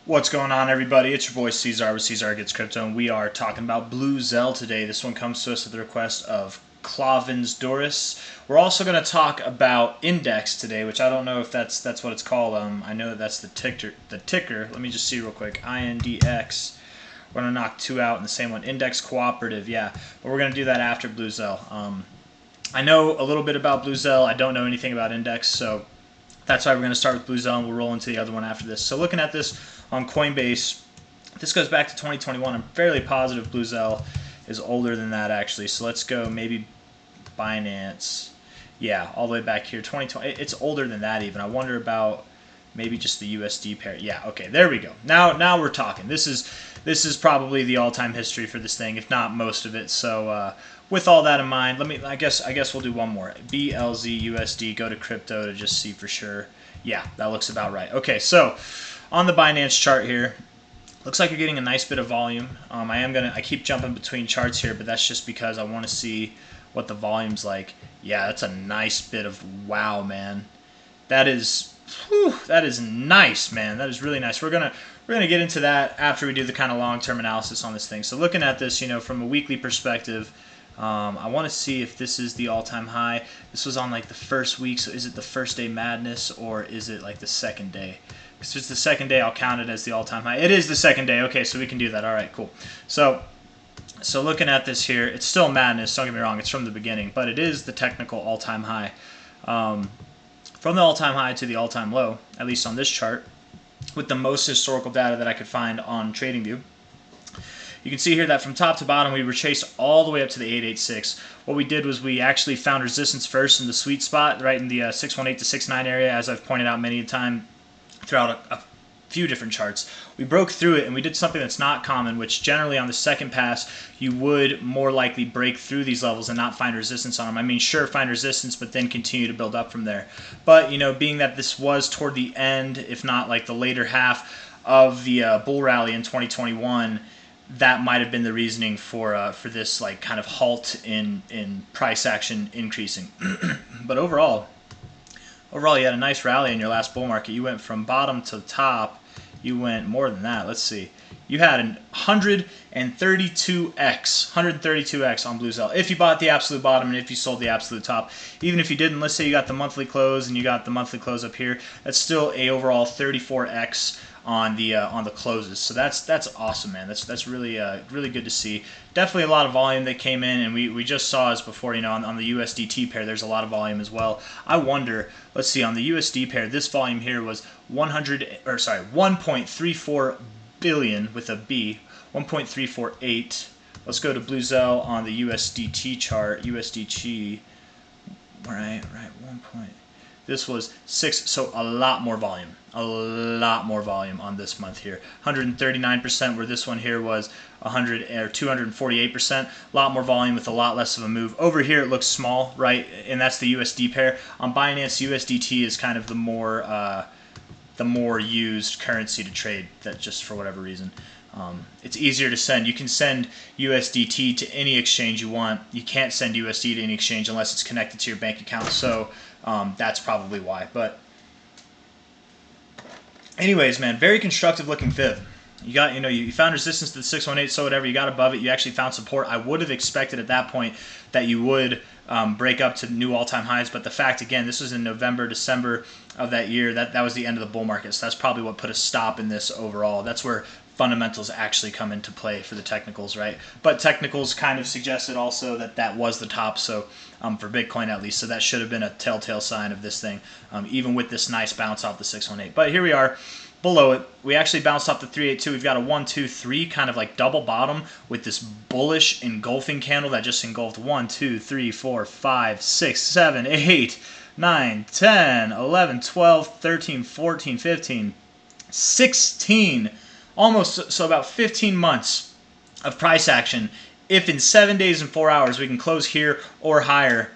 What's going on, everybody? It's your boy C-Zar with C-Zar Gets Crypto, and we are talking about BLZ today. This one comes to us at the request of Clavins Doris. We're also going to talk about Index today, which I don't know if that's what it's called. I know that that's the ticker. Let me just see real quick. INDX. We're going to knock two out in the same one. Index Cooperative, yeah. But we're going to do that after BLZ. I know a little bit about BLZ. I don't know anything about Index, so that's why we're going to start with BLZ, and we'll roll into the other one after this. So looking at this on Coinbase, this goes back to 2021. I'm fairly positive BLZ is older than that, actually. So let's go maybe Binance. Yeah, all the way back here, 2020. It's older than that even. I wonder about maybe just the USD pair. Yeah, okay, there we go. Now we're talking. This is probably the all-time history for this thing, if not most of it. So with all that in mind, I guess we'll do one more. BLZ USD. Go to crypto to just see for sure. Yeah, that looks about right. Okay, so on the Binance chart here, looks like you're getting a nice bit of volume. I keep jumping between charts here, but that's just because I want to see what the volume's like. Yeah, that's a nice bit of wow, man. That is nice, man. That is really nice. We're gonna get into that after we do the kind of long-term analysis on this thing. So looking at this, from a weekly perspective, I want to see if this is the all-time high. This was on like the first week, so is it the first day madness or is it like the second day? Because if it's the second day, I'll count it as the all-time high. It is the second day. Okay, so we can do that. All right, cool. So looking at this here, it's still madness. Don't get me wrong. It's from the beginning, but it is the technical all-time high. From the all-time high to the all-time low, at least on this chart, with the most historical data that I could find on TradingView. You can see here that from top to bottom, we were chased all the way up to the 886. What we did was we actually found resistance first in the sweet spot, right in the 618 to 69 area, as I've pointed out many a time throughout a few different charts. We broke through it, and we did something that's not common, which generally on the second pass, you would more likely break through these levels and not find resistance on them. I mean, sure, find resistance, but then continue to build up from there. But, being that this was toward the end, if not like the later half of the bull rally in 2021, that might have been the reasoning for this like kind of halt in price action increasing. But overall, you had a nice rally in your last bull market. You went from bottom to top. You went more than that. Let's see. You had an 132x on BLZ if you bought the absolute bottom and if you sold the absolute top. Even if you didn't, let's say you got the monthly close and you got the monthly close up here, that's still a overall 34x on the closes. So that's awesome, man. That's really really good to see. Definitely a lot of volume that came in, and we just saw as before, on the USDT pair, there's a lot of volume as well. I wonder, let's see, on the USD pair, this volume here was 1.34 billion with a B, 1.348. Let's go to BLZ on the USDT chart, USDT. Right, 1 point. This was 6, so a lot more volume on this month here. 139%, where this one here was 248%. A lot more volume with a lot less of a move. Over here it looks small, right? And that's the USD pair. On Binance, USDT is kind of the more used currency to trade. That just for whatever reason. It's easier to send. You can send USDT to any exchange you want. You can't send USD to any exchange unless it's connected to your bank account. So that's probably why. But anyways, man, very constructive looking fib. You got, you found resistance to the 618, so whatever, you got above it, you actually found support. I would have expected at that point that you would break up to new all-time highs, but the fact, again, this was in November, December of that year, that was the end of the bull market, so that's probably what put a stop in this overall. That's where fundamentals actually come into play for the technicals, right? But technicals kind of suggested also that was the top, so for Bitcoin at least, so that should have been a telltale sign of this thing, even with this nice bounce off the 618. But here we are. Below it, we actually bounced off the 382. We've got a 1, 2, 3 kind of like double bottom with this bullish engulfing candle that just engulfed 1, 2, 3, 4, 5, 6, 7, 8, 9, 10, 11, 12, 13, 14, 15, 16, almost, so about 15 months of price action. If in 7 days and 4 hours we can close here or higher,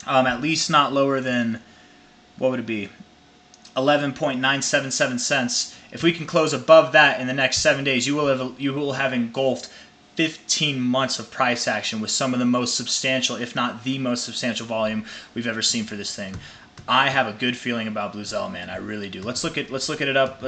at least not lower than, what would it be? 11.977 cents. If we can close above that in the next 7 days, you will have engulfed 15 months of price action with some of the most substantial, if not the most substantial volume we've ever seen for this thing. I have a good feeling about BLZ, man. I really do. Let's look it up.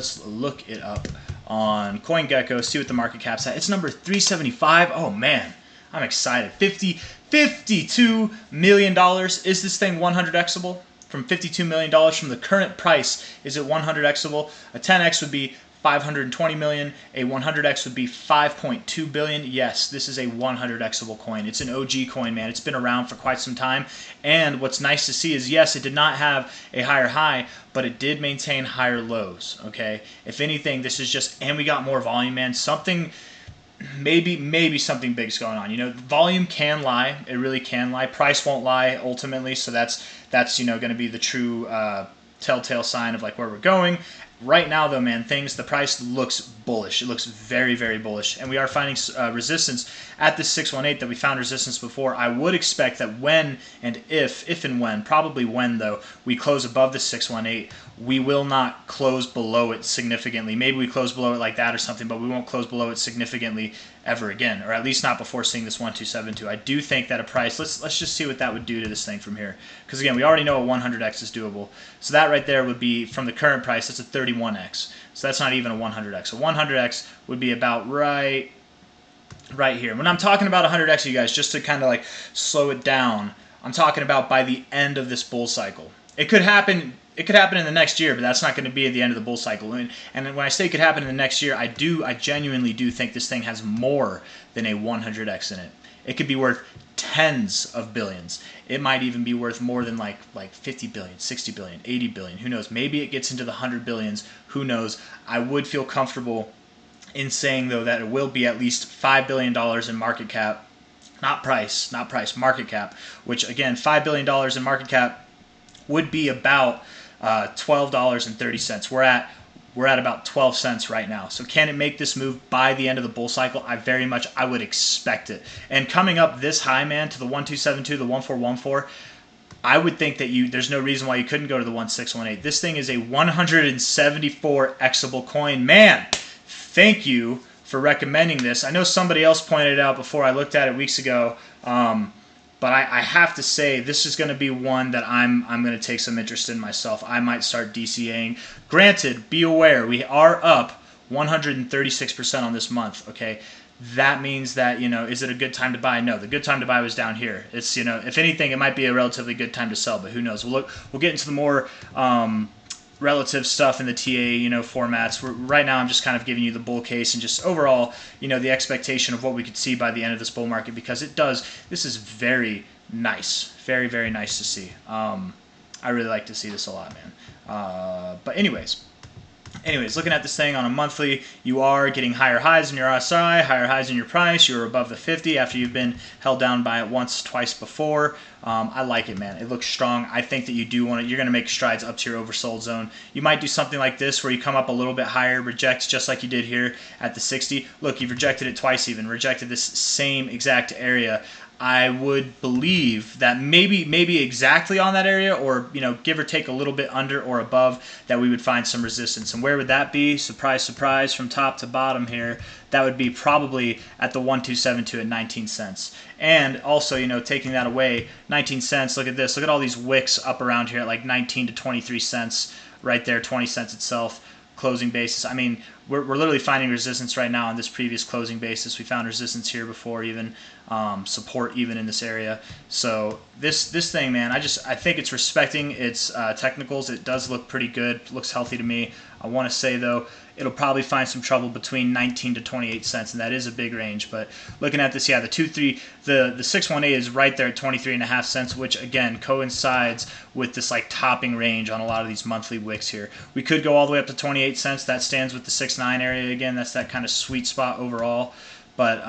on CoinGecko, see what the market cap's at. It's number 375. Oh man, I'm excited. $52 million. Is this thing 100xable? From $52 million from the current price, is it 100xable? A 10x would be 520 million. A 100x would be 5.2 billion. Yes, this is a 100xable coin. It's an OG coin, man. It's been around for quite some time. And what's nice to see is, yes, it did not have a higher high, but it did maintain higher lows. Okay. If anything, this is just, and we got more volume, man. Something. Maybe something big's going on. You know, volume can lie. It really can lie. Price won't lie ultimately. So that's going to be the true telltale sign of like where we're going. Right now, though, man, the price looks bullish. It looks very, very bullish. And we are finding resistance at this 618 that we found resistance before. I would expect that when and if and when, probably when, though, we close above the 618, we will not close below it significantly. Maybe we close below it like that or something, but we won't close below it significantly ever again, or at least not before seeing this 1272. I do think that a price, let's just see what that would do to this thing from here. Because again, we already know a 100x is doable. So that right there would be, from the current price, that's a 31x. So that's not even a 100x. A 100x would be about right here. When I'm talking about 100x, you guys, just to kind of like slow it down, I'm talking about by the end of this bull cycle. It could happen. It could happen in the next year, but that's not going to be at the end of the bull cycle. And when I say it could happen in the next year, I genuinely do think this thing has more than a 100x in it. It could be worth tens of billions. It might even be worth more than like 50 billion, 60 billion, 80 billion. Who knows? Maybe it gets into the 100 billions. Who knows? I would feel comfortable in saying, though, that it will be at least $5 billion in market cap. Not price, market cap. Which, again, $5 billion in market cap would be about $12.30. We're at about 12 cents right now. So can it make this move by the end of the bull cycle? I would expect it. And coming up this high, man, to the 1272, the 1414, I would think that there's no reason why you couldn't go to the 1618. This thing is a 174xable coin. Man, thank you for recommending this. I know somebody else pointed it out before. I looked at it weeks ago. But I have to say, this is going to be one that I'm going to take some interest in myself. I might start DCAing. Granted, be aware, we are up 136% on this month, okay? That means that, is it a good time to buy? No, the good time to buy was down here. It's, if anything, it might be a relatively good time to sell, but who knows? We'll get into the more relative stuff in the TA, formats. Right now I'm just kind of giving you the bull case and just overall, the expectation of what we could see by the end of this bull market, because this is very nice. Very, very nice to see. I really like to see this a lot, man. But anyways, looking at this thing on a monthly, you are getting higher highs in your RSI, higher highs in your price. You're above the 50 after you've been held down by it twice before. I like it, man. It looks strong. I think that you're going to make strides up to your oversold zone. You might do something like this where you come up a little bit higher, reject just like you did here at the 60. Look, you've rejected it twice even, rejected this same exact area. I would believe that maybe exactly on that area, or give or take a little bit under or above, that we would find some resistance. And where would that be? Surprise, surprise, from top to bottom here. That would be probably at the 1272 at 19 cents. And also, taking that away, 19 cents. Look at this. Look at all these wicks up around here at like 19 to 23 cents. Right there, 20 cents itself. Closing basis. I mean, we're literally finding resistance right now on this previous closing basis. We found resistance here before, even support even in this area. So this thing, man, I think it's respecting its technicals. It does look pretty good. It looks healthy to me. I want to say, though, it'll probably find some trouble between 19 to 28 cents, and that is a big range. But looking at this, yeah, the 618 is right there at 23.5 cents, which again coincides with this like topping range on a lot of these monthly wicks here. We could go all the way up to 28 cents. That stands with the 6.9 area again. That's that kind of sweet spot overall. But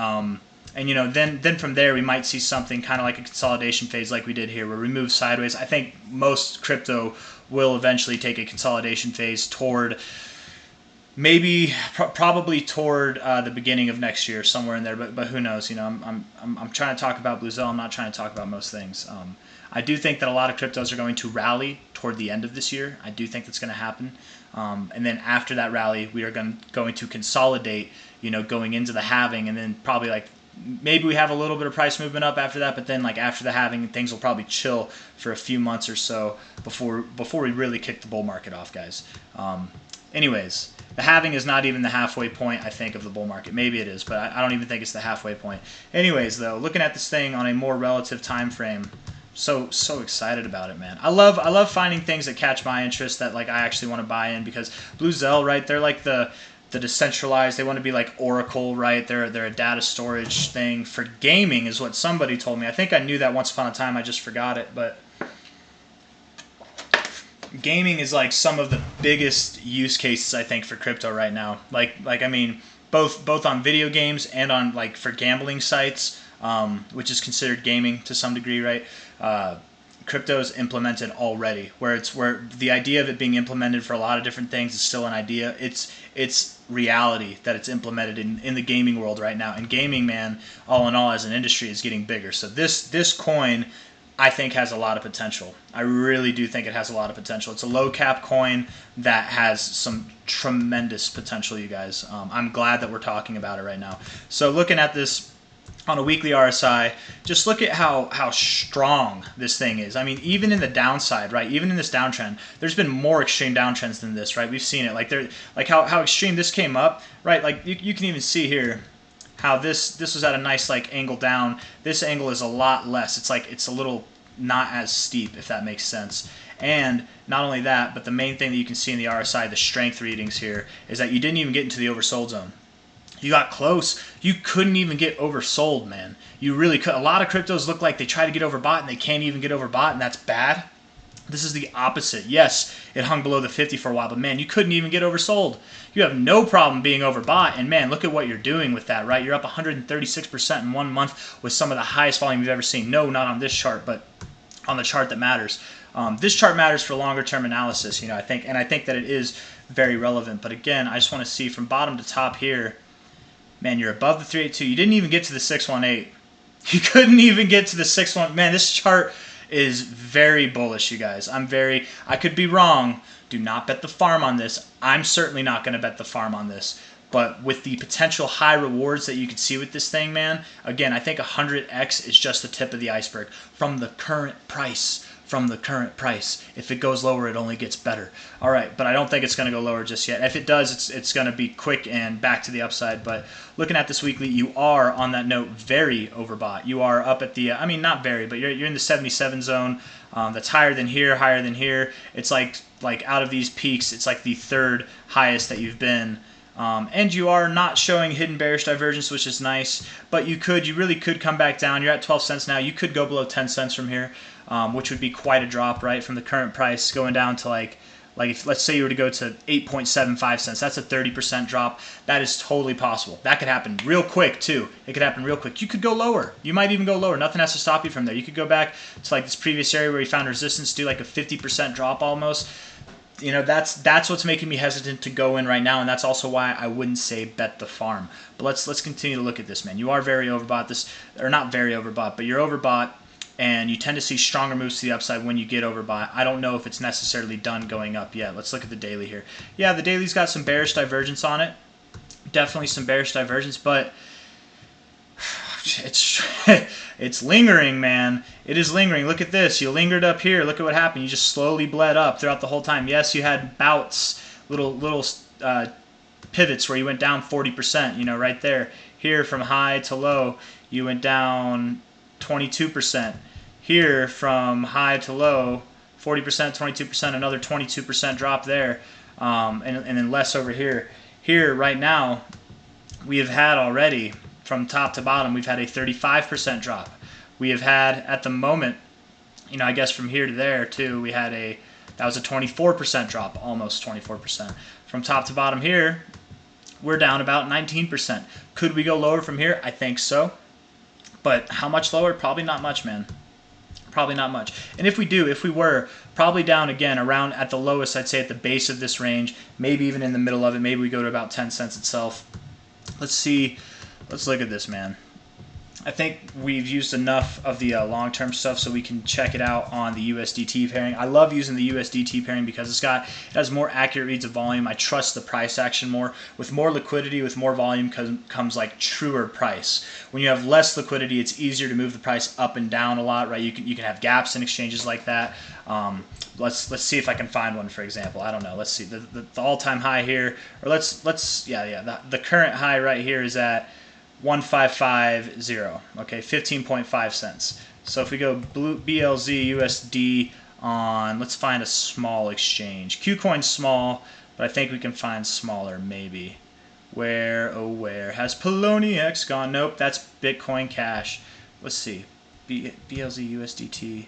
and then from there we might see something kind of like a consolidation phase like we did here, where we move sideways. I think most crypto will eventually take a consolidation phase toward probably toward the beginning of next year, somewhere in there. But who knows? I'm trying to talk about BLZ. I'm not trying to talk about most things. I do think that a lot of cryptos are going to rally toward the end of this year. I do think that's going to happen. And then after that rally, we are going to consolidate, going into the halving, and then probably like maybe we have a little bit of price movement up after that, but then like after the halving, things will probably chill for a few months or so before we really kick the bull market off, guys. Anyways, the halving is not even the halfway point, I think, of the bull market. Maybe it is, but I don't even think it's the halfway point. Anyways, though, looking at this thing on a more relative time frame, so excited about it, man. I love finding things that catch my interest that like I actually want to buy in, because BLZ, right? They're like the decentralized. They want to be like Oracle, right? They're a data storage thing for gaming, is what somebody told me. I think I knew that once upon a time. I just forgot it, but gaming is like some of the biggest use cases, I think, for crypto right now. Like I mean, both on video games and on like for gambling sites, which is considered gaming to some degree, right? Crypto is implemented already, where the idea of it being implemented for a lot of different things is still an idea. It's reality that it's implemented in the gaming world right now. And gaming, man, all in all, as an industry, is getting bigger. So this coin, I think, has a lot of potential. I really do think it has a lot of potential. It's a low cap coin that has some tremendous potential, you guys. I'm glad that we're talking about it right now. So looking at this on a weekly RSI, just look at how strong this thing is. I mean, even in the downside, right? Even in this downtrend, there's been more extreme downtrends than this, right? We've seen it. Like how extreme this came up, right? Like you can even see here how this was at a nice like angle down. This angle is a lot less. It's a little not as steep, if that makes sense. And not only that, but the main thing that you can see in the RSI, the strength readings here, is that you didn't even get into the oversold zone. You got close. You couldn't even get oversold, man. You really could. A lot of cryptos look like they try to get overbought and they can't even get overbought, and that's bad. This is the opposite. Yes, it hung below the 50 for a while, but man, you couldn't even get oversold. You have no problem being overbought, and man, look at what you're doing with that, right? You're up 136% in 1 month with some of the highest volume you've ever seen. No, not on this chart, but on the chart that matters. This chart matters for longer term analysis, you know, I think that it is very relevant. But again, I just want to see from bottom to top here. Man, you're above the 382. You didn't even get to the 618. You couldn't even get to the 618. Man, this chart is very bullish, you guys. I could be wrong. Do not bet the farm on this. I'm certainly not going to bet the farm on this. But with the potential high rewards that you can see with this thing, man, again, I think 100x is just the tip of the iceberg from the current price. If it goes lower, it only gets better. All right, but I don't think it's going to go lower just yet. If it does, it's going to be quick and back to the upside. But looking at this weekly, you are, on that note, very overbought. You are up at the, I mean, not very, but you're in the 77 zone. That's higher than here. It's like out of these peaks, it's like the third highest that you've been. And you are not showing hidden bearish divergence, which is nice. But you really could come back down. You're at 12 cents now. You could go below 10 cents from here, which would be quite a drop, right, from the current price going down to like if, let's say you were to go to 8.75 cents. That's a 30% drop. That is totally possible. That could happen real quick, too. It could happen real quick. You could go lower. You might even go lower. Nothing has to stop you from there. You could go back to like this previous area where you found resistance, do like a 50% drop almost. You know, that's what's making me hesitant to go in right now, and that's also why I wouldn't say bet the farm. But let's continue to look at this, man. You are very overbought. Or not very overbought, but you're overbought, and you tend to see stronger moves to the upside when you get overbought. I don't know if it's necessarily done going up yet. Let's look at the daily here. Yeah, the daily's got some bearish divergence on it. Definitely some bearish divergence, but it's lingering, man. It is lingering. Look at this. You lingered up here. Look at what happened. You just slowly bled up throughout the whole time. Yes, you had bouts, little pivots where you went down 40%, you know, right there. Here from high to low, you went down 22%. Here from high to low, 40%, 22%, another 22% drop there, and then less over here. Here, right now, we have had already, from top to bottom, we've had a 35% drop. We have had, at the moment, you know, I guess from here to there, too, that was a 24% drop, almost 24%. From top to bottom here, we're down about 19%. Could we go lower from here? I think so. But how much lower? Probably not much, man. Probably not much. And if we were, probably down again around at the lowest, I'd say at the base of this range, maybe even in the middle of it. Maybe we go to about 10 cents itself. Let's see. Let's look at this, man. I think we've used enough of the long-term stuff so we can check it out on the USDT pairing. I love using the USDT pairing because it has more accurate reads of volume. I trust the price action more. With more liquidity, with more volume comes like truer price. When you have less liquidity, it's easier to move the price up and down a lot, right? You can have gaps in exchanges like that. Let's see if I can find one, for example. I don't know. Let's see the all-time high here, or the current high right here is at 1550, okay, 15.5 cents. So if we go BLZ USD on, let's find a small exchange. Qcoin's small, but I think we can find smaller maybe. Where, oh where, has Poloniex gone? Nope, that's Bitcoin Cash. Let's see, BLZ USDT.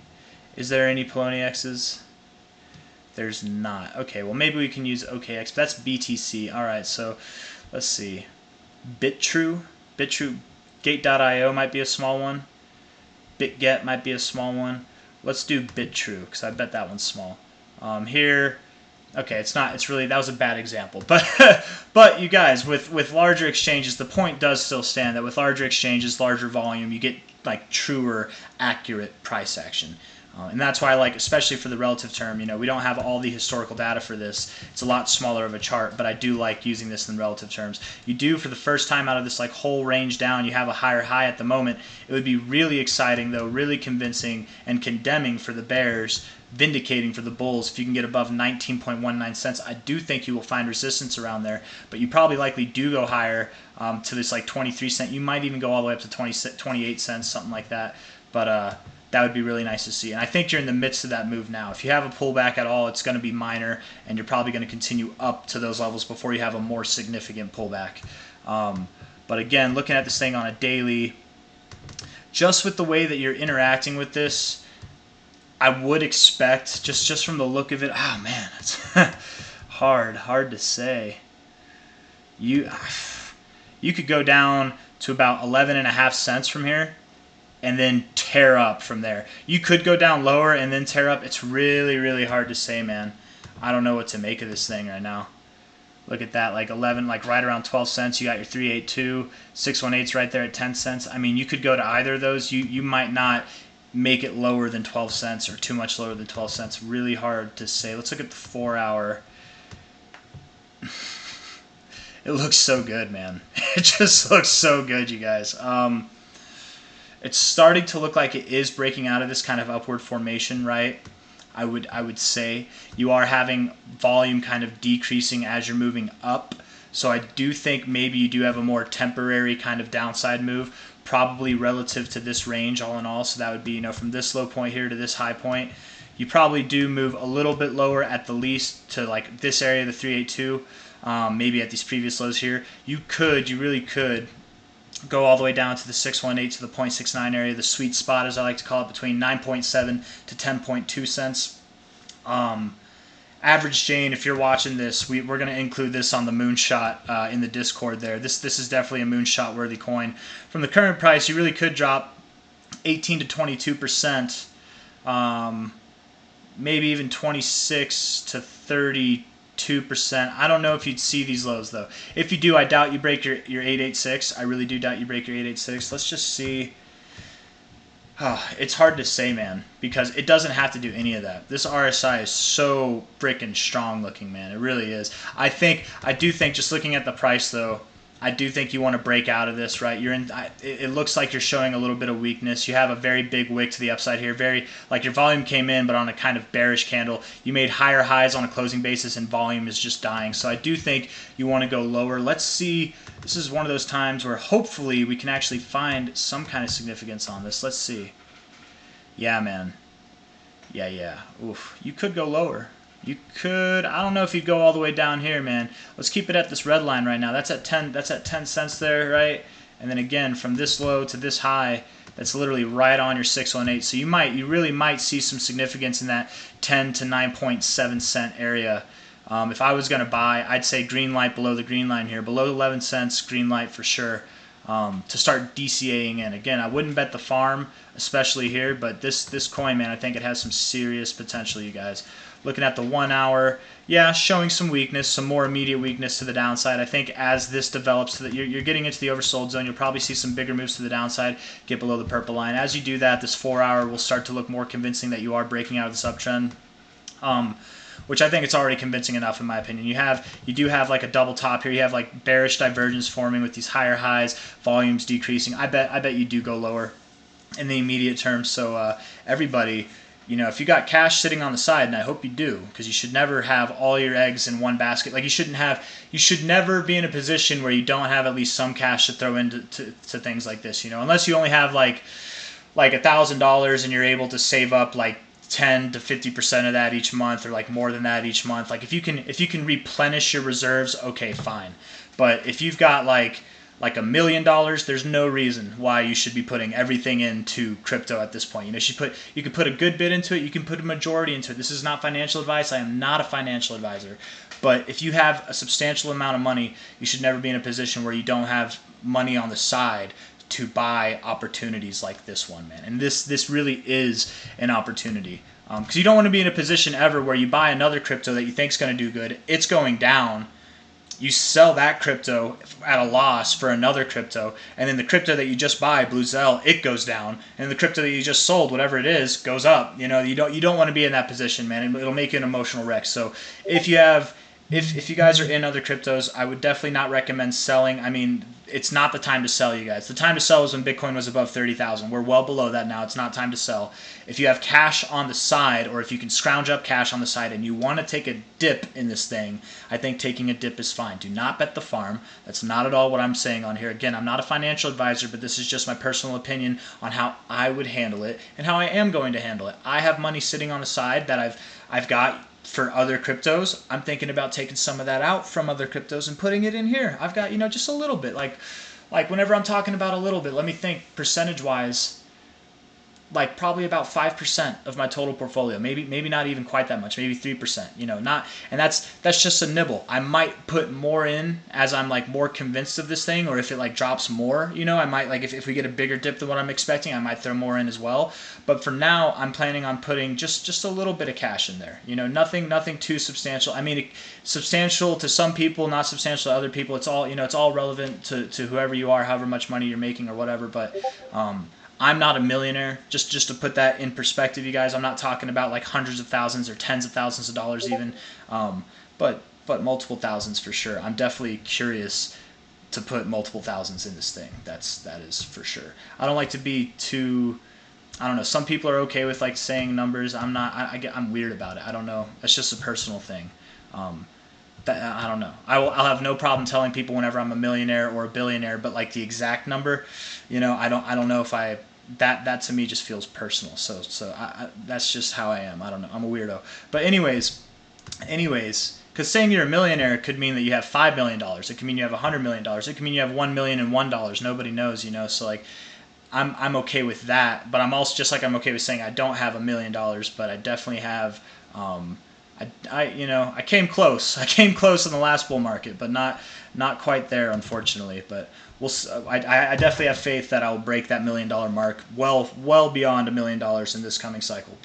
Is there any PolonieXs? There's not. Okay, well maybe we can use OKX, but that's BTC. Alright, so let's see. BitTrue, Gate.io might be a small one. BitGet might be a small one. Let's do BitTrue because I bet that one's small. Here, okay, it's not. It's really, that was a bad example. But you guys, with larger exchanges, the point does still stand that with larger exchanges, larger volume, you get like truer, accurate price action. And that's why I like, especially for the relative term, you know, we don't have all the historical data for this. It's a lot smaller of a chart, but I do like using this in relative terms. You do, for the first time out of this like whole range down, you have a higher high at the moment. It would be really exciting, though, really convincing and condemning for the bears, vindicating for the bulls if you can get above 19.19 cents. I do think you will find resistance around there, but you probably likely do go higher to this like 23 cent. You might even go all the way up to 28 cents, something like that. But that would be really nice to see. And I think you're in the midst of that move now. If you have a pullback at all, it's going to be minor, and you're probably going to continue up to those levels before you have a more significant pullback. But again, looking at this thing on a daily, just with the way that you're interacting with this, I would expect, just from the look of it, oh man, it's hard to say. You could go down to about 11.5 cents from here, and then tear up from there. You could go down lower and then tear up. It's really, really hard to say, man. I don't know what to make of this thing right now. Look at that, like 11, like right around 12 cents. You got your 382, 618's right there at 10 cents. I mean, you could go to either of those. You might not make it lower than 12 cents or too much lower than 12 cents. Really hard to say. Let's look at the 4-hour. It looks so good, man. It just looks so good, you guys. It's starting to look like it is breaking out of this kind of upward formation, right? I would say you are having volume kind of decreasing as you're moving up. So I do think maybe you do have a more temporary kind of downside move, probably relative to this range all in all. So that would be, you know, from this low point here to this high point. You probably do move a little bit lower at the least to like this area, the 382, maybe at these previous lows here. You really could go all the way down to the 618 to the 0.69 area, the sweet spot, as I like to call it, between 9.7 to 10.2 cents. Average Jane, if you're watching this, we're going to include this on the moonshot in the Discord there. This is definitely a moonshot worthy coin. From the current price, you really could drop 18 to 22%, maybe even 26 to 32%. I don't know if you'd see these lows, though. If you do, I doubt you break your 886. I really do doubt you break your 886. Let's just see. Oh, it's hard to say, man, because it doesn't have to do any of that. This RSI is so freaking strong looking, man. It really is. I do think, just looking at the price, though, I do think you want to break out of this, right? It looks like you're showing a little bit of weakness. You have a very big wick to the upside here. Very, like, your volume came in, but on a kind of bearish candle. You made higher highs on a closing basis, and volume is just dying. So I do think you want to go lower. Let's see. This is one of those times where hopefully we can actually find some kind of significance on this. Let's see. Yeah, man. Yeah. Oof. You could go lower. You could, I don't know if you'd go all the way down here, man. Let's keep it at this red line right now. That's at 10 cents there, right? And then again, from this low to this high, that's literally right on your 618. So you really might see some significance in that 10 to 9.7 cent area. If I was going to buy, I'd say green light below the green line here. Below 11 cents, green light for sure. To start DCAing in. Again, I wouldn't bet the farm, especially here, but this coin, man, I think it has some serious potential, you guys. Looking at the 1 hour, yeah, showing some weakness, some more immediate weakness to the downside. I think as this develops, so that you're getting into the oversold zone, you'll probably see some bigger moves to the downside, get below the purple line. As you do that, this 4 hour will start to look more convincing that you are breaking out of this uptrend. Which I think it's already convincing enough in my opinion. You do have like a double top here. You have like bearish divergence forming with these higher highs, volumes decreasing. I bet you do go lower in the immediate term. So everybody, if you got cash sitting on the side, and I hope you do, because you should never have all your eggs in one basket. Like you should never be in a position where you don't have at least some cash to throw into to things like this. Unless you only have like $1,000 and you're able to save up like 10 to 50% of that each month, or like more than that each month. Like if you can replenish your reserves, okay, fine. But if you've got like $1 million, there's no reason why you should be putting everything into crypto at this point. You could put a good bit into it, you can put a majority into it. This is not financial advice. I am not a financial advisor. But if you have a substantial amount of money, you should never be in a position where you don't have money on the side to buy opportunities like this one, man. And this really is an opportunity, because you don't want to be in a position ever where you buy another crypto that you think is going to do good, it's going down, you sell that crypto at a loss for another crypto, and then the crypto that you just buy, BLZ, it goes down, and the crypto that you just sold, whatever it is, goes up. You don't want to be in that position, man. It'll make you an emotional wreck. So if you guys are in other cryptos, I would definitely not recommend selling. I mean, it's not the time to sell, you guys. The time to sell was when Bitcoin was above 30,000. We're well below that now. It's not time to sell. If you have cash on the side, or if you can scrounge up cash on the side and you want to take a dip in this thing, I think taking a dip is fine. Do not bet the farm. That's not at all what I'm saying on here. Again, I'm not a financial advisor, but this is just my personal opinion on how I would handle it and how I am going to handle it. I have money sitting on the side that I've got for other cryptos. I'm thinking about taking some of that out from other cryptos and putting it in here. I've got, just a little bit. Like whenever I'm talking about a little bit, let me think percentage-wise, like probably about 5% of my total portfolio. Maybe not even quite that much. Maybe 3%. And that's just a nibble. I might put more in as I'm like more convinced of this thing, or if it like drops more, I might like if we get a bigger dip than what I'm expecting, I might throw more in as well. But for now, I'm planning on putting just a little bit of cash in there. Nothing too substantial. I mean, substantial to some people, not substantial to other people. It's all it's all relevant to whoever you are, however much money you're making or whatever. But I'm not a millionaire. Just to put that in perspective, you guys, I'm not talking about like hundreds of thousands or tens of thousands of dollars even, but multiple thousands for sure. I'm definitely curious to put multiple thousands in this thing. That is for sure. I don't like to be too, I don't know. Some people are okay with like saying numbers. I'm not. I'm weird about it. I don't know. That's just a personal thing. I don't know. I'll have no problem telling people whenever I'm a millionaire or a billionaire, but like the exact number, I don't know if that to me just feels personal. So that's just how I am. I don't know. I'm a weirdo. But anyways, because saying you're a millionaire could mean that you have $5 million. It could mean you have $100 million. It could mean you have $1,001,001. Nobody knows, So like, I'm okay with that. But I'm also just like I'm okay with saying I don't have $1 million, but I definitely have. I came close. I came close in the last bull market, but not quite there, unfortunately. But I definitely have faith that I'll break that $1 million mark well beyond $1 million in this coming cycle.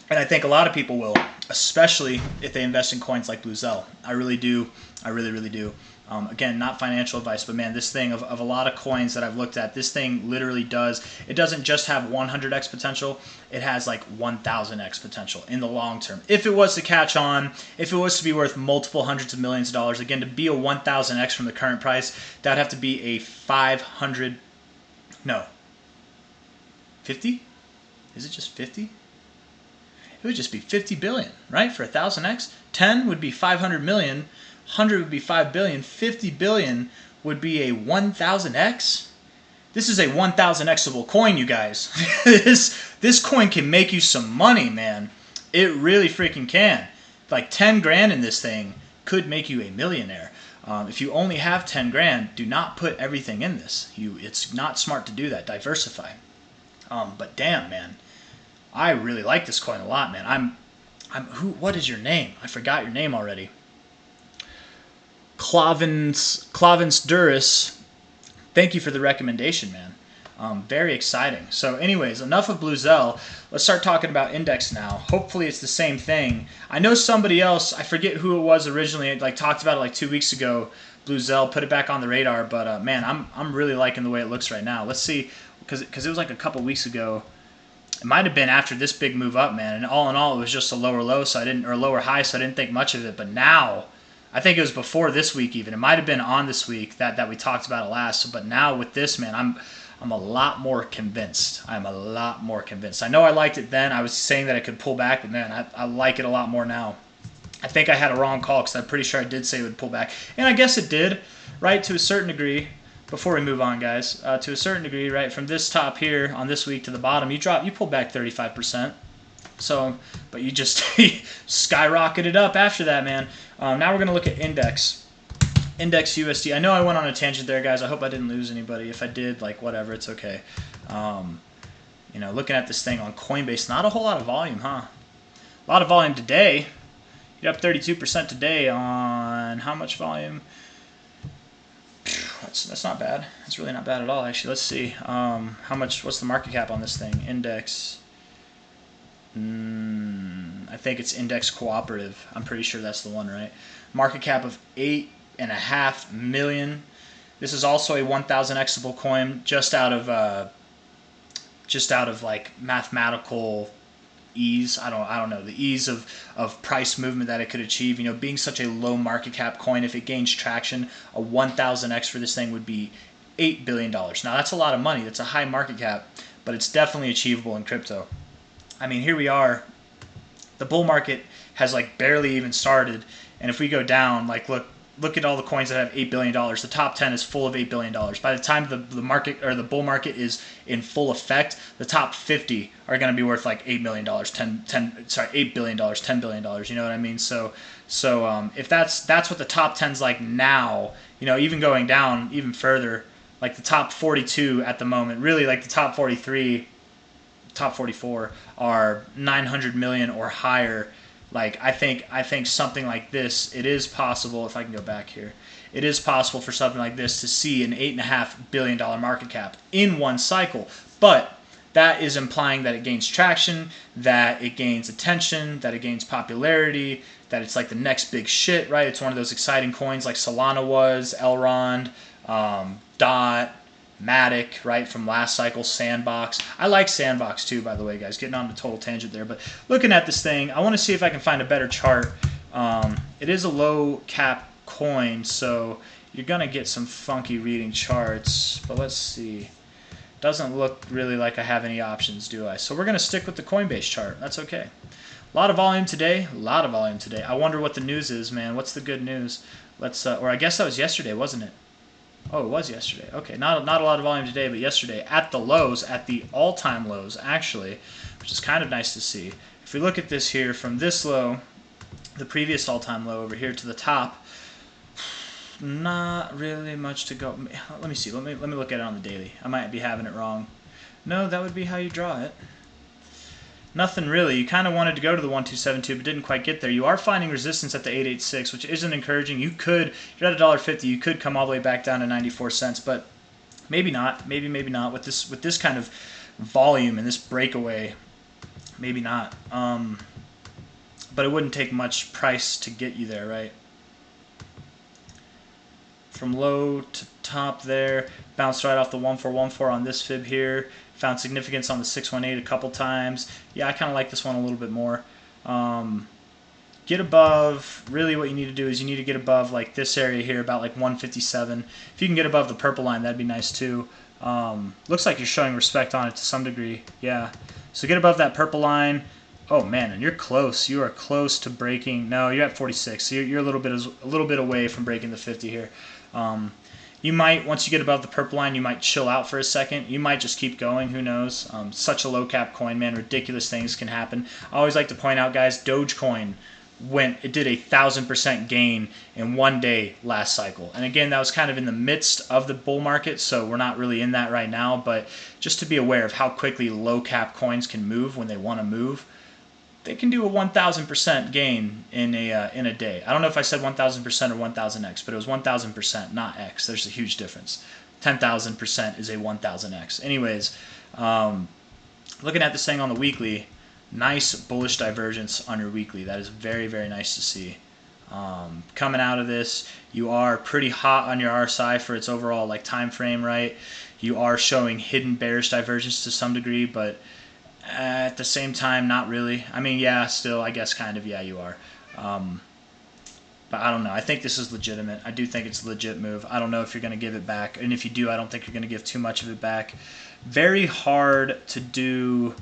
And I think a lot of people will, especially if they invest in coins like BLZ. I really do. I really do. Again, not financial advice, but man, this thing of a lot of coins that I've looked at, this thing literally it doesn't just have 100x potential, it has like 1000x potential in the long term. If it was to catch on, if it was to be worth multiple hundreds of millions of dollars, again, to be a 1000x from the current price, that would have to be a 50? Is it just 50? It would just be 50 billion, right? For 1000x, 10 would be 500 million. 100 would be 5 billion. 50 billion would be a 1000x. This is a 1000xable coin, you guys. This coin can make you some money, man. It really freaking can. Like 10 grand in this thing could make you a millionaire. If you only have 10 grand, do not put everything in this. It's not smart to do that. Diversify. But damn, man, I really like this coin a lot, man. What is your name? I forgot your name already. Clavins Duris, thank you for the recommendation, man. Very exciting. So anyways, enough of BLZ. Let's start talking about index now. Hopefully it's the same thing. I know somebody else, I forget who it was originally, like talked about it like 2 weeks ago. BLZ, put it back on the radar, but man, I'm really liking the way it looks right now. Let's see, because it was like a couple weeks ago. It might have been after this big move up, man. And all in all, it was just a lower low, so I didn't, or a lower high, so I didn't think much of it. But now, I think it was before this week even. It might have been on this week that we talked about it last. But now with this, man, I'm a lot more convinced. I'm a lot more convinced. I know I liked it then. I was saying that I could pull back, but man, I like it a lot more now. I think I had a wrong call because I'm pretty sure I did say it would pull back. And I guess it did, right, to a certain degree. Before we move on, guys, to a certain degree, right, from this top here on this week to the bottom, you pull back 35%. So, but you just skyrocketed up after that, man. Now we're going to look at index. Index USD. I know I went on a tangent there, guys. I hope I didn't lose anybody. If I did, like, whatever, it's okay. You know, looking at this thing on Coinbase, not a whole lot of volume, huh? A lot of volume today. You're up 32% today on how much volume? That's not bad. That's really not bad at all, actually. Let's see. How much? What's the market cap on this thing? Index. I think it's Index Cooperative. I'm pretty sure that's the one, right? Market cap of 8.5 million. This is also a 1,000xable coin, just out of like mathematical ease. I don't know, the ease of price movement that it could achieve. You know, being such a low market cap coin, if it gains traction, a 1,000x for this thing would be $8 billion. Now that's a lot of money. That's a high market cap, but it's definitely achievable in crypto. I mean, here we are. The bull market has like barely even started, and if we go down, like look at all the coins that have $8 billion. The top 10 is full of $8 billion. By the time the market or the bull market is in full effect, the top 50 are going to be worth like $8 million, $8 billion, $10 billion. You know what I mean? So if that's what the top 10's like now, you know, even going down even further, like the top 42 at the moment, really like the top 43, top 44 are 900 million or higher. Like I think something like this, it is possible, if I can go back here, it is possible for something like this to see an $8.5 billion market cap in one cycle. But that is implying that it gains traction, that it gains attention, that it gains popularity, that it's like the next big shit, right? It's one of those exciting coins like Solana was, Elrond, DOT, Matic, right, from last cycle, Sandbox. I like Sandbox too, by the way, guys. Getting on a total tangent there. But looking at this thing, I want to see if I can find a better chart. It is a low cap coin, so you're going to get some funky reading charts. But let's see. Doesn't look really like I have any options, do I? So we're going to stick with the Coinbase chart. That's okay. A lot of volume today. A lot of volume today. I wonder what the news is, man. What's the good news? Let's, or I guess that was yesterday, wasn't it? Oh, it was yesterday. Okay, not a lot of volume today, but yesterday at the lows, at the all-time lows, actually, which is kind of nice to see. If we look at this here, from this low, the previous all-time low over here to the top, not really much to go. Let me see. Let me look at it on the daily. I might be having it wrong. No, that would be how you draw it. Nothing really. You kind of wanted to go to the 1272, but didn't quite get there. You are finding resistance at the 886, which isn't encouraging. You're at $1.50. You could come all the way back down to 94 cents, but maybe not. Maybe not with this kind of volume and this breakaway. Maybe not. But it wouldn't take much price to get you there, right? From low to top there, bounced right off the 1414 on this fib here. Found significance on the 618 a couple times. Yeah, I kind of like this one a little bit more. Get above, really what you need to do is you need to get above like this area here, about like 157. If you can get above the purple line, that'd be nice too. Looks like you're showing respect on it to some degree. Yeah, so get above that purple line. Oh man, and you're close. You are close to breaking. No, you're at 46. So you're a little bit away from breaking the 50 here. You might, once you get above the purple line, you might chill out for a second. You might just keep going. Who knows? Such a low cap coin, man. Ridiculous things can happen. I always like to point out, guys, Dogecoin it did 1,000% gain in one day last cycle. And again, that was kind of in the midst of the bull market, so we're not really in that right now. But just to be aware of how quickly low cap coins can move when they want to move. They can do a 1,000% gain in a day. I don't know if I said 1,000% or 1,000x, but it was 1,000%, not x. There's a huge difference. 10,000% is a 1,000x. Anyways, looking at this thing on the weekly, nice bullish divergence on your weekly. That is very, very nice to see. Coming out of this, you are pretty hot on your RSI for its overall like time frame, right? You are showing hidden bearish divergence to some degree, but at the same time, not really. I mean, yeah, still, I guess kind of, yeah, you are. But I don't know. I think this is legitimate. I do think it's a legit move. I don't know if you're going to give it back. And if you do, I don't think you're going to give too much of it back. Very hard to do.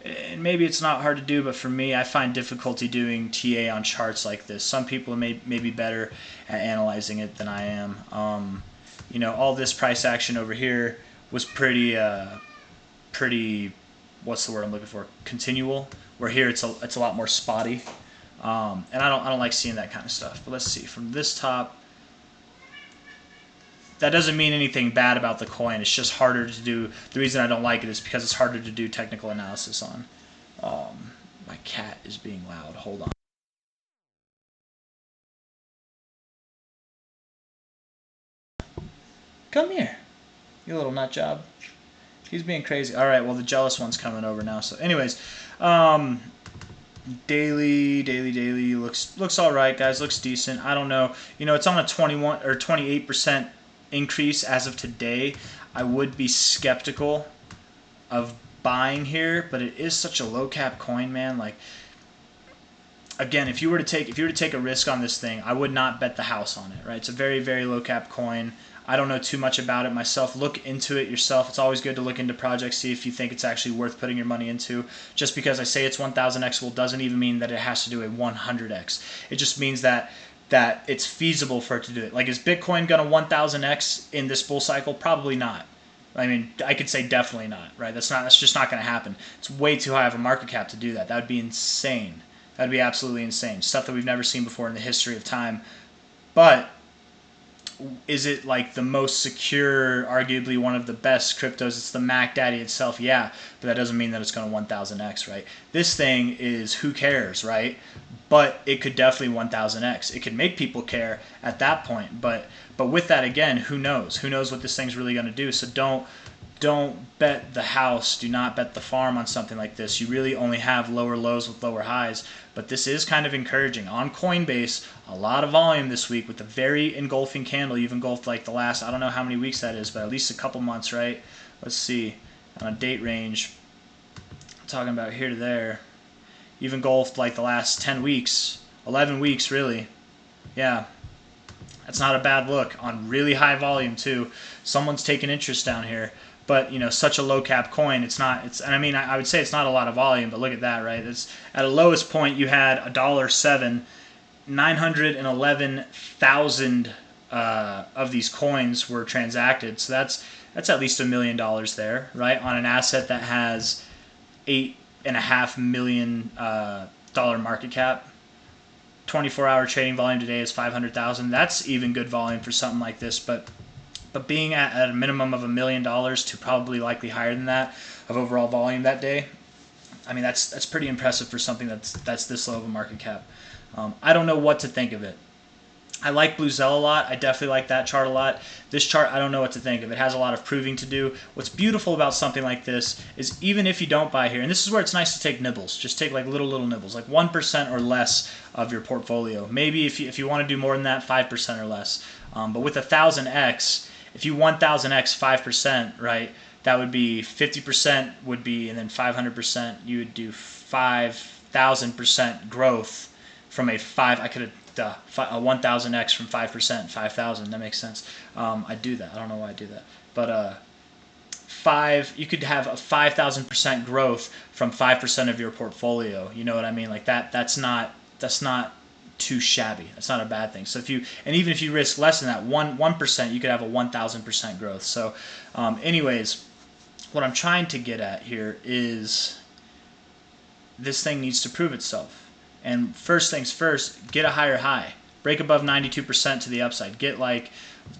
And maybe it's not hard to do, but for me, I find difficulty doing TA on charts like this. Some people may be better at analyzing it than I am. You know, all this price action over here was pretty, what's the word I'm looking for? Continual. Where here it's a lot more spotty. And I don't like seeing that kind of stuff. But let's see, from this top, that doesn't mean anything bad about the coin. It's just harder to do. The reason I don't like it is because it's harder to do technical analysis on. My cat is being loud. Hold on. Come here, you little nut job. He's being crazy. All right, well, the jealous one's coming over now. So anyways, daily looks all right, guys. Looks decent. I don't know. You know, it's on a 21 or 28% increase as of today. I would be skeptical of buying here, but it is such a low cap coin, man. Like, again, if you were to take a risk on this thing, I would not bet the house on it, right? It's a very, very low cap coin. I don't know too much about it myself. Look into it yourself. It's always good to look into projects, see if you think it's actually worth putting your money into. Just because I say it's 1,000x doesn't even mean that it has to do a 100x. It just means that it's feasible for it to do it. Like, is Bitcoin going to 1,000x in this bull cycle? Probably not. I mean, I could say definitely not, right? That's just not going to happen. It's way too high of a market cap to do that. That would be insane. That would be absolutely insane. Stuff that we've never seen before in the history of time. But is it like the most secure, arguably one of the best cryptos? It's the Mac Daddy itself, yeah, but that doesn't mean that it's going to 1,000x, right? This thing is, who cares, right? But it could definitely 1,000x. It could make people care at that point, but with that, again, who knows? Who knows what this thing's really going to do? So don't bet the house. Do not bet the farm on something like this. You really only have lower lows with lower highs. But this is kind of encouraging. On Coinbase, a lot of volume this week with a very engulfing candle. You've engulfed like the last, I don't know how many weeks that is, but at least a couple months, right? Let's see. On a date range, I'm talking about here to there. You've engulfed like the last 10 weeks, 11 weeks really. Yeah. That's not a bad look on really high volume too. Someone's taking interest down here. But, you know, such a low cap coin, and I mean, I would say it's not a lot of volume, but look at that, right? It's at a lowest point you had $1.07, 911,000 of these coins were transacted. So that's at least $1 million there, right? On an asset that has $8.5 million dollar market cap. 24-hour trading volume today is 500,000. That's even good volume for something like this, but being at a minimum of $1 million to probably likely higher than that of overall volume that day, I mean, that's pretty impressive for something that's this low of a market cap. I don't know what to think of it. I like BLZ a lot. I definitely like that chart a lot. This chart, I don't know what to think of. It has a lot of proving to do. What's beautiful about something like this is even if you don't buy here, and this is where it's nice to take nibbles. Just take like little nibbles, like 1% or less of your portfolio. Maybe if you want to do more than that, 5% or less. But with 1,000x, if you 1,000x 5%, right, that would be 50% would be, and then 500%, you would do 5,000% growth from a 1,000x from 5%, 5,000. That makes sense. I do that. I don't know why I do that. But you could have a 5,000% growth from 5% of your portfolio. You know what I mean? Like that's not too shabby. That's not a bad thing. So even if you risk less than that, 1%, you could have a 1,000% growth. So anyways, what I'm trying to get at here is this thing needs to prove itself. And first things first, get a higher high. Break above 92% to the upside. Get like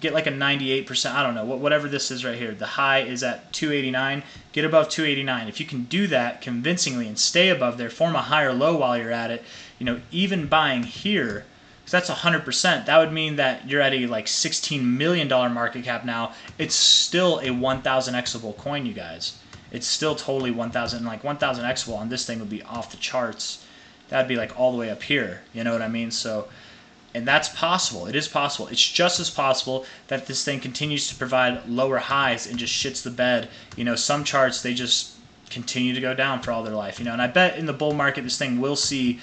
a 98%. I don't know, whatever this is right here. The high is at 289. Get above 289. If you can do that convincingly and stay above there, form a higher low while you're at it, you know, even buying here So that's 100%. That would mean that you're at a like $16 million market cap now. It's still a 1,000 Xable coin, you guys. It's still totally 1,000. Like 1,000 Xable on this thing would be off the charts. That'd be like all the way up here. You know what I mean? So, and that's possible. It is possible. It's just as possible that this thing continues to provide lower highs and just shits the bed. You know, some charts, they just continue to go down for all their life. You know, and I bet in the bull market, this thing will see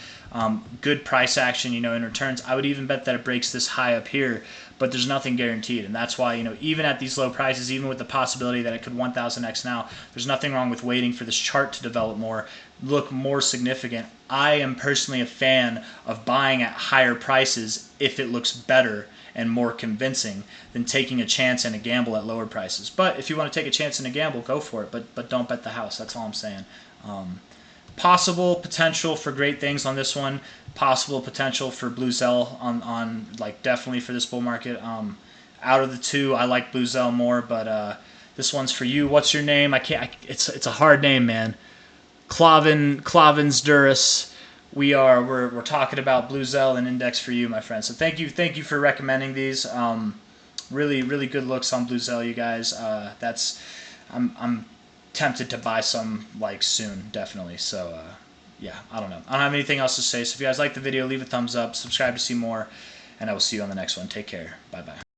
good price action, you know, in returns. I would even bet that it breaks this high up here, but there's nothing guaranteed. And that's why, you know, even at these low prices, even with the possibility that it could 1,000x now, there's nothing wrong with waiting for this chart to develop more, look more significant. I am personally a fan of buying at higher prices if it looks better and more convincing than taking a chance and a gamble at lower prices. But if you want to take a chance and a gamble, go for it. But don't bet the house. That's all I'm saying. Possible potential for great things on this one. Possible potential for BLZ on like definitely for this bull market. Out of the two, I like BLZ more, but this one's for you. What's your name? It's a hard name, man. Clavins Duris. We're talking about BLZ and index for you, my friend. So thank you for recommending these. Really good looks on BLZ, you guys. I'm tempted to buy some like soon, definitely. So yeah, I don't know. I don't have anything else to say. So if you guys like the video, leave a thumbs up, subscribe to see more, and I will see you on the next one. Take care. Bye bye.